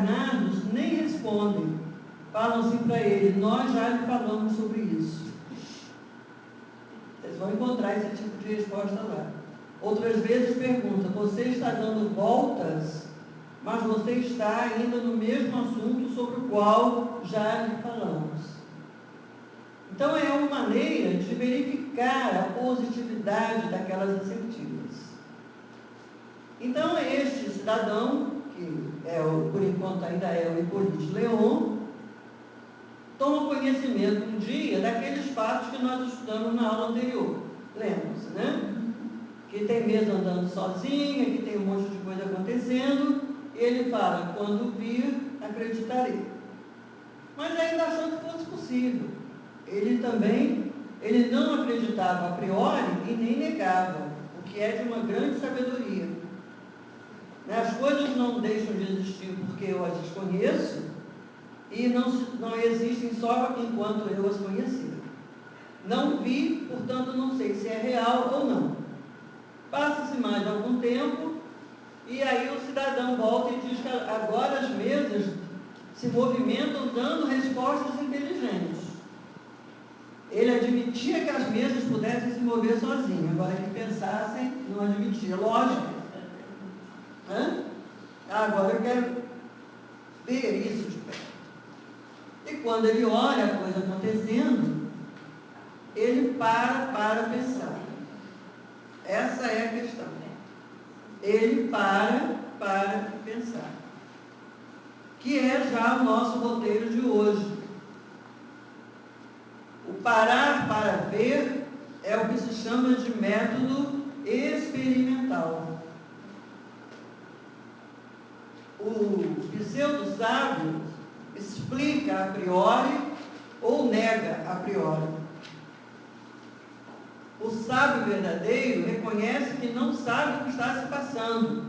desencarnados nem respondem. Falam assim para ele: nós já lhe falamos sobre isso. Vocês vão encontrar esse tipo de resposta lá. Outras vezes pergunta: você está dando voltas, mas você está ainda no mesmo assunto sobre o qual já lhe falamos. Então é uma maneira de verificar a positividade daquelas assertivas. Então este cidadão, que por enquanto ainda é o Hippolyte Léon, toma conhecimento um dia daqueles fatos que nós estudamos na aula anterior. Lembra-se, né? Que tem mesa andando sozinha, que tem um monte de coisa acontecendo, e ele fala: quando vir, acreditarei. Mas ainda achou que fosse possível. Ele não acreditava a priori e nem negava, o que é de uma grande sabedoria. As coisas não deixam de existir porque eu as desconheço, e não existem só enquanto eu as conhecer. Não vi, portanto não sei se é real ou não. Passa-se mais algum tempo, e aí o cidadão volta e diz que agora as mesas se movimentam dando respostas inteligentes. Ele admitia que as mesas pudessem se mover sozinhas, agora que pensassem, não admitia. Lógico. Agora eu quero ver isso de perto. E quando ele olha a coisa acontecendo, ele para pensar. Essa é a questão. Ele para pensar. Que é já o nosso roteiro de hoje. O parar para ver é o que se chama de método experimental. O pseudo-sábio explica a priori ou nega a priori. O sábio verdadeiro reconhece que não sabe o que está se passando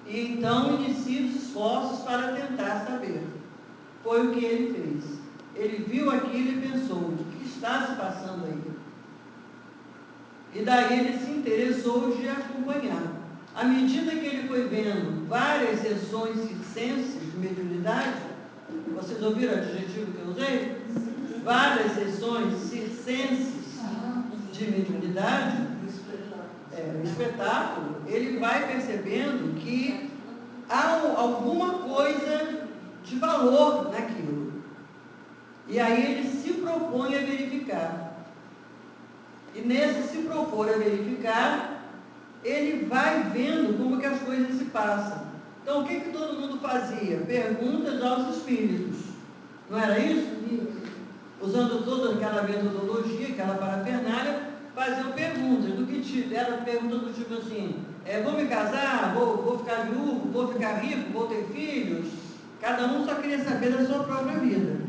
e então inicia os esforços para tentar saber. Foi o que ele fez. Ele viu aquilo e pensou: o que está se passando aí? E daí ele se interessou de acompanhar. À medida que ele foi vendo várias sessões circenses de mediunidade, vocês ouviram o adjetivo que eu usei? Várias sessões circenses de mediunidade, espetáculo, ele vai percebendo que há alguma coisa de valor naquilo. E aí ele se propõe a verificar. E nesse se propor a verificar, ele vai vendo como que as coisas se passam. Então, o que todo mundo fazia? Perguntas aos espíritos. Não era isso? Usando toda aquela metodologia, aquela parafernália, faziam perguntas do que tipo. Era perguntas do tipo assim: vou me casar? Vou ficar viúvo? Vou ficar rico? Vou ter filhos? Cada um só queria saber da sua própria vida.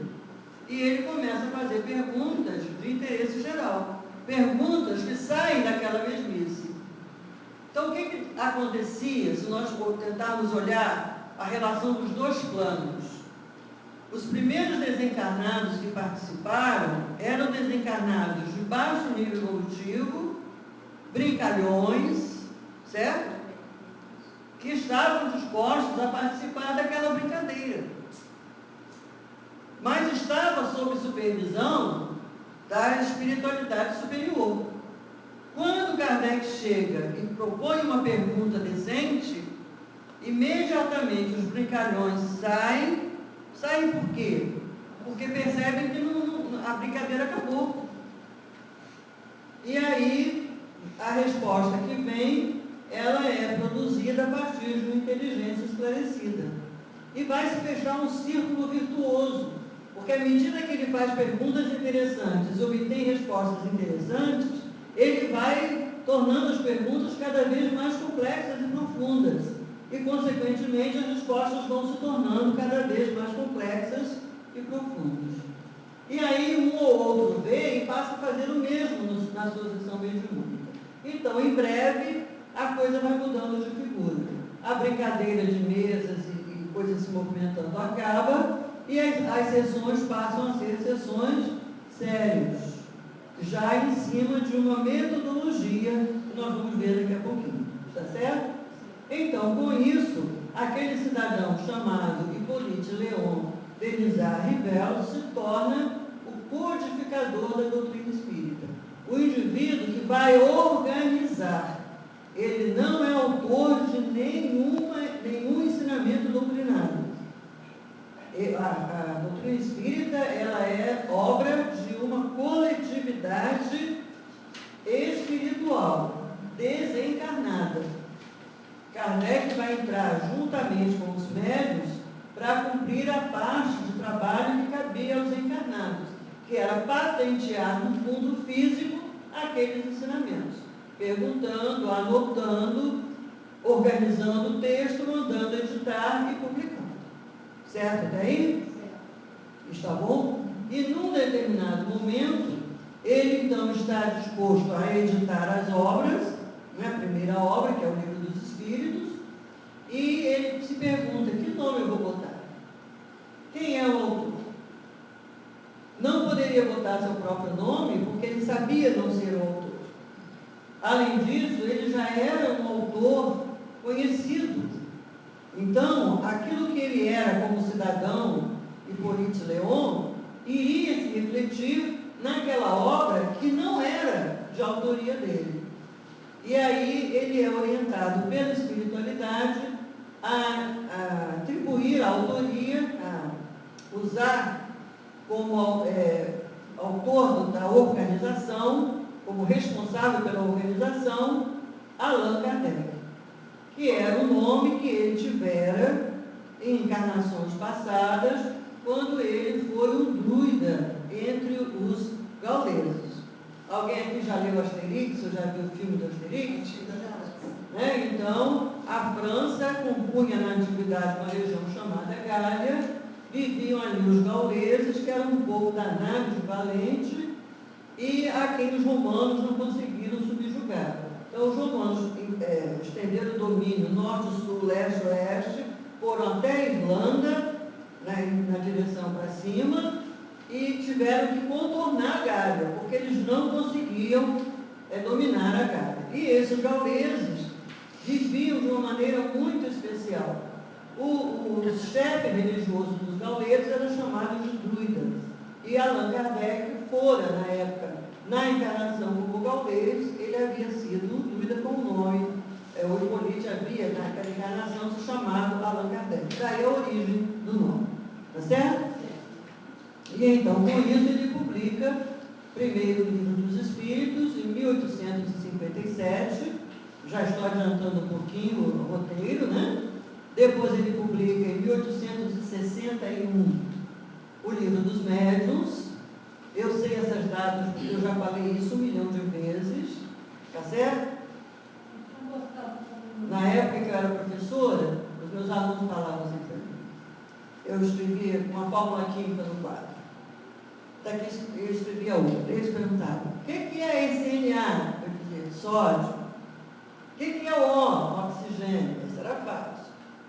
E ele começa a fazer perguntas de interesse geral. Perguntas que saem daquela mesmice. Então, o que acontecia se nós tentarmos olhar a relação dos dois planos? Os primeiros desencarnados que participaram eram desencarnados de baixo nível evolutivo, brincalhões, certo? Que estavam dispostos a participar daquela brincadeira. Mas estava sob supervisão da espiritualidade superior. Quando Kardec chega e propõe uma pergunta decente, imediatamente os brincalhões saem. Saem por quê? Porque percebem que a brincadeira acabou. E aí, a resposta que vem, ela é produzida a partir de uma inteligência esclarecida. E vai se fechar um círculo virtuoso, porque à medida que ele faz perguntas interessantes e obtém respostas interessantes, ele vai tornando as perguntas cada vez mais complexas e profundas. E, consequentemente, as respostas vão se tornando cada vez mais complexas e profundas. E aí, um ou outro vê e passa a fazer o mesmo na sua sessão mediúnica. Então, em breve, a coisa vai mudando de figura. A brincadeira de mesas e coisas se movimentando acaba, e as sessões passam a ser sessões sérias, já em cima de uma metodologia que nós vamos ver daqui a pouquinho. Está certo? Então, com isso, aquele cidadão chamado Hippolyte Rivelo se torna o codificador da doutrina espírita. O indivíduo que vai organizar. Ele não é autor de nenhum ensinamento doutrinário. A doutrina espírita, ela é obra de uma coletividade espiritual, desencarnada. Kardec vai entrar juntamente com os médiuns para cumprir a parte de trabalho que cabia aos encarnados, que era patentear no mundo físico aqueles ensinamentos, perguntando, anotando, organizando o texto, mandando editar e publicando. Certo até aí? Certo. Está bom? E num determinado momento, ele então está disposto a editar as obras, né, a primeira obra, que é o Livro dos Espíritos, e ele se pergunta: que nome eu vou botar? Quem é o autor? Não poderia botar seu próprio nome, porque ele sabia não ser o autor. Além disso, ele já era um autor conhecido. Então, aquilo que ele era como cidadão, Hippolyte Léon, iria se refletir naquela obra que não era de autoria dele. E aí ele é orientado pela espiritualidade a atribuir a autoria, a usar como autor da organização, como responsável pela organização, Allan Kardec, que era o nome que ele tivera em encarnações passadas, quando ele foi um druida entre os gauleses. Alguém aqui já leu Asterix, ou já viu o filme do Asterix? Né? Então, a França compunha na antiguidade uma região chamada Gália, viviam ali os gauleses, que eram um povo danado de valente, e a quem os romanos não conseguiram subjugar. Então, os romanos estenderam o domínio norte, sul, leste, oeste, foram até a Irlanda, na direção para cima, e tiveram que contornar a Gália, porque eles não conseguiam dominar a Gália. E esses gauleses viviam de uma maneira muito especial. O chefe religioso dos gauleses era chamado de druidas. E Allan Kardec fora, na época, na encarnação como gaulês, ele havia sido um druida com o nome. O Hippolyte havia, naquela encarnação, se chamado Allan Kardec. Daí a origem do nome. Tá certo? E então, com isso, ele publica primeiro o Livro dos Espíritos, em 1857. Já estou adiantando um pouquinho o roteiro, né? Depois ele publica, em 1861, o Livro dos Médiuns. Eu sei essas datas porque eu já falei isso 1 milhão de vezes. Tá certo? Na época que eu era professora, os meus alunos falavam assim para mim. Eu escrevia uma fórmula química no quadro. Daqui eu escrevia outra. Eles perguntavam: o que é esse Na? Eu dizia: sódio. O que é o O? Oxigênio. Isso era fácil.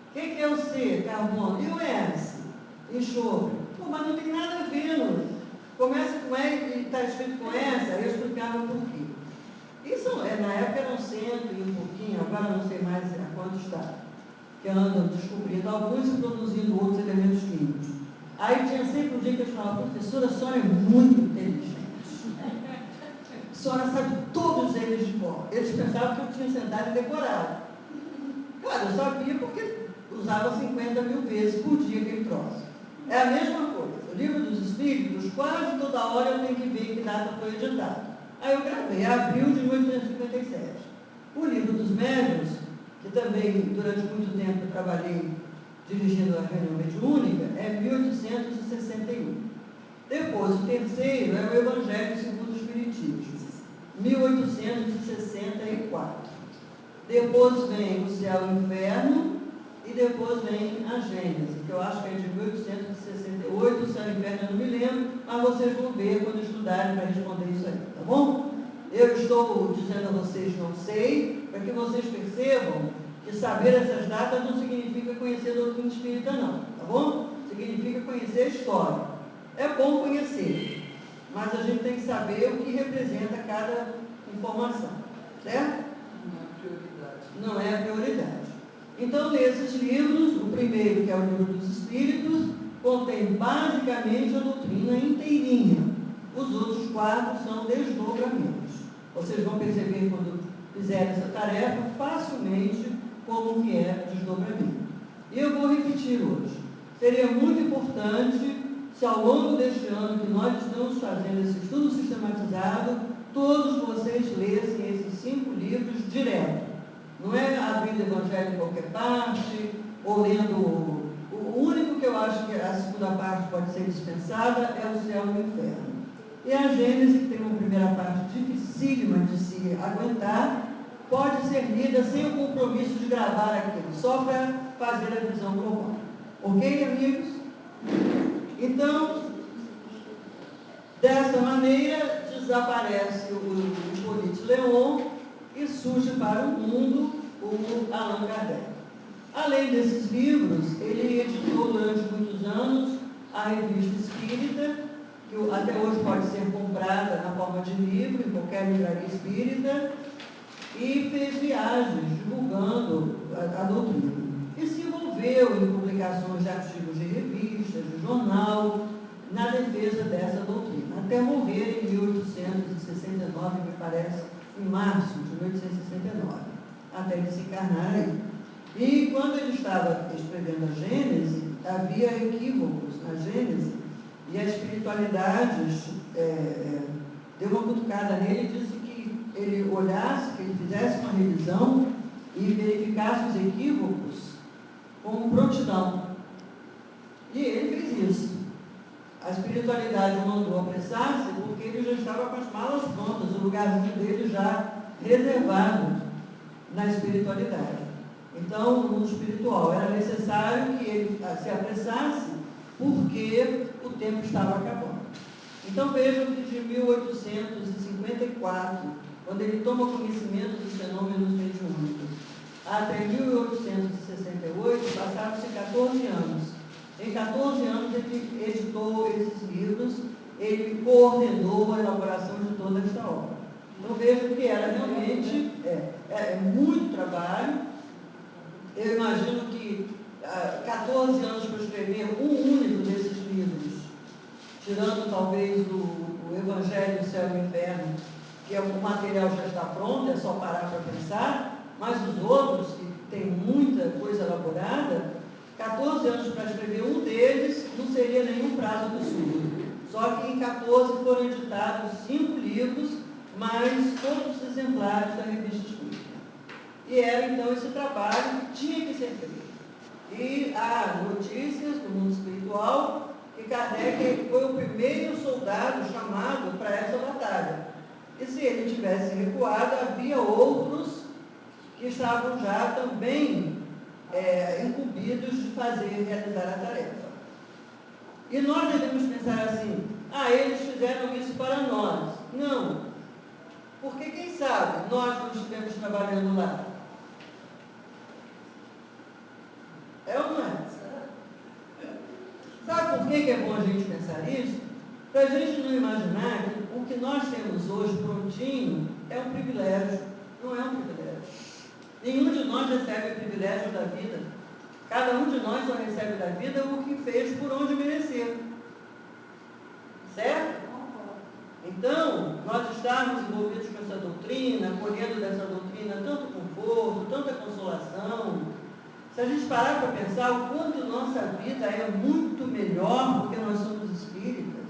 O que é o C? Carbono. E o S? Enxofre. Pô, mas não tem nada a ver, não. Começa com E e está escrito com S, aí eu explicava por quê. Isso, na época eram 100 e um pouquinho, agora não sei mais a quanto está. Que andam descobrindo alguns e produzindo outros elementos químicos. Aí tinha sempre um dia que eu falava: professora, a senhora é muito inteligente. A senhora sabe todos eles de cor. Eles pensavam que eu tinha sentado e decorado. Claro, eu sabia porque usava 50 mil vezes por dia aquele troço. É a mesma coisa. O Livro dos Espíritos, quase toda hora eu tenho que ver que data foi editado. Aí eu gravei, abril de 1857. O Livro dos Médiuns, que também durante muito tempo eu trabalhei dirigindo a reunião mediúnica, é 1861. Depois, o terceiro é o Evangelho segundo o Espiritismo, 1864. Depois vem o Céu e o Inferno, e depois vem a Gênese, que eu acho que é de 1868, o Céu e o Inferno eu não me lembro, mas vocês vão ver quando estudarem para responder isso aí, tá bom? Eu estou dizendo a vocês não sei, para que vocês percebam que saber essas datas não significa conhecer a doutrina espírita, não, tá bom? Significa conhecer a história. É bom conhecer, mas a gente tem que saber o que representa cada informação, certo? Não é a prioridade. Então, nesses livros, o primeiro, que é o Livro dos Espíritos, contém basicamente praticamente a doutrina inteirinha. Os outros 4 são desdobramentos. Vocês vão perceber quando fizerem essa tarefa facilmente como que é desdobramento. E eu vou repetir hoje. Seria muito importante se ao longo deste ano que nós estamos fazendo esse estudo sistematizado, todos vocês lessem esses 5 livros direto. Não é abrindo o Evangelho em qualquer parte, ou lendo. O único que eu acho que a segunda parte pode ser dispensada é o Céu e o Inferno. E a Gênesis, que tem uma primeira parte dificílima de se aguentar, pode ser lida sem o compromisso de gravar aquilo, só para fazer a visão global. Ok, amigos? Então, dessa maneira, desaparece o Hippolyte Léon e surge para o mundo o Allan Kardec. Além desses livros, ele editou durante muitos anos a Revista Espírita, que até hoje pode ser comprada na forma de livro, em qualquer livraria espírita, e fez viagens divulgando a doutrina. E se envolveu em publicações de artigos de revistas, de jornal, na defesa dessa doutrina, até morrer em 1869, me parece, em março de 1869, até ele se encarnar aí. E quando ele estava escrevendo a Gênese, havia equívocos na Gênese, e a espiritualidade deu uma cutucada nele e disse que ele olhasse, que ele fizesse uma revisão e verificasse os equívocos com prontidão. E ele fez isso. A espiritualidade o mandou apressar-se porque ele já estava com as malas prontas, o lugarzinho dele já reservado na espiritualidade. Então, no mundo espiritual, era necessário que ele se apressasse porque o tempo estava acabando. Então, vejam que de 1854, quando ele toma conhecimento dos fenômenos mediúnicos, até 1868, passaram-se 14 anos. Em 14 anos, ele editou esses livros, ele coordenou a elaboração de toda esta obra. Então, vejam que era realmente muito trabalho. Eu imagino que 14 anos para escrever um único desses livros, tirando talvez o Evangelho, o Céu e o Inferno, que o material já está pronto, é só parar para pensar, mas os outros, que tem muita coisa elaborada, 14 anos para escrever um deles não seria nenhum prazo absurdo. Só que em 14 foram editados 5 livros, mais todos os exemplares da Revista Espírita. E era então esse trabalho que tinha que ser feito. E há notícias do mundo espiritual que Kardec foi o primeiro soldado chamado para essa batalha. E se ele tivesse recuado, havia outros que estavam já também incumbidos de realizar a tarefa. E nós devemos pensar assim, eles fizeram isso para nós. Não. Porque quem sabe nós não estivemos trabalhando lá. É ou não é? Sabe por que é bom a gente pensar isso? Para a gente não imaginar que o que nós temos hoje prontinho é um privilégio. Não é um privilégio. Nenhum de nós recebe o privilégio da vida. Cada um de nós só recebe da vida o que fez por onde mereceu. Certo? Então, nós estarmos envolvidos com essa doutrina, colhendo dessa doutrina tanto conforto, tanta consolação. Se a gente parar para pensar o quanto nossa vida é muito melhor porque nós somos espíritas,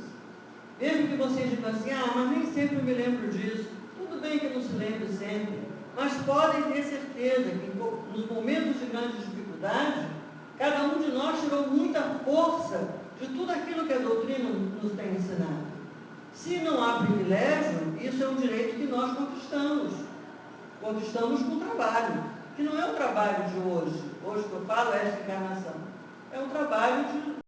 mesmo que vocês digam assim, mas nem sempre eu me lembro disso. Tudo bem que não se lembre sempre, mas podem ter certeza que nos momentos de grande dificuldade, cada um de nós tirou muita força de tudo aquilo que a doutrina nos tem ensinado. Se não há privilégio, isso é um direito que nós conquistamos. Conquistamos com trabalho, que não é o trabalho de hoje. Hoje que eu falo é esta encarnação. É um trabalho de